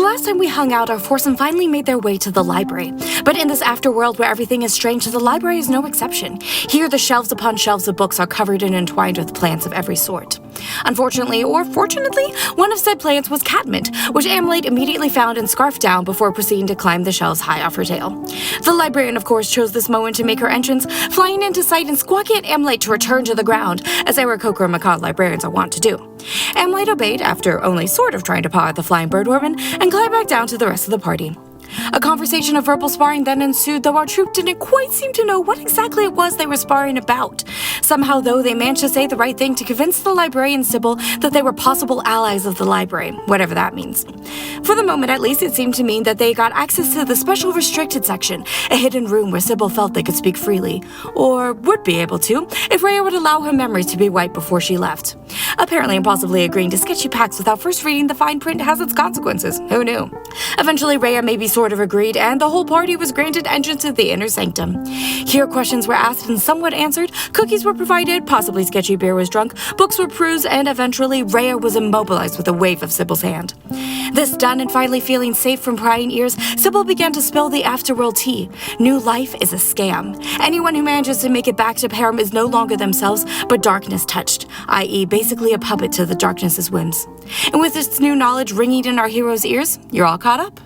last time we hung out, our foursome finally made their way to the library. But in this afterworld where everything is strange, the library is no exception. Here, the shelves upon shelves of books are covered and entwined with plants of every sort. Unfortunately, or fortunately, one of said plants was catmint, which Amelite immediately found and scarfed down before proceeding to climb the shelves high off her tail. The librarian, of course, chose this moment to make her entrance, flying into sight and squawking at Amelite to return to the ground, as Aarakocra macaw librarians are wont to do. Amelite obeyed, after only sort of trying to paw at the flying bird woman, and climbed back down to the rest of the party. A conversation of verbal sparring then ensued, though our troupe didn't quite seem to know what exactly it was they were sparring about. Somehow, though, they managed to say the right thing to convince the librarian Sybil that they were possible allies of the library, whatever that means. For the moment, at least, it seemed to mean that they got access to the special restricted section, a hidden room where Sybil felt they could speak freely, or would be able to, if Rhea would allow her memories to be wiped before she left. Apparently impossibly agreeing to sketchy pacts without first reading the fine print has its consequences. Who knew? Eventually, Rhea maybe sort of agreed, and the whole party was granted entrance to the inner sanctum. Here, questions were asked and somewhat answered, cookies were provided, possibly sketchy beer was drunk, books were perused, and eventually Rhea was immobilized with a wave of Sybil's hand. This done, and finally feeling safe from prying ears, Sybil began to spill the afterworld tea. New life is a scam. Anyone who manages to make it back to Param is no longer themselves, but darkness touched, i.e. basically a puppet to the darkness's whims. And with this new knowledge ringing in our heroes' ears, you're all caught up?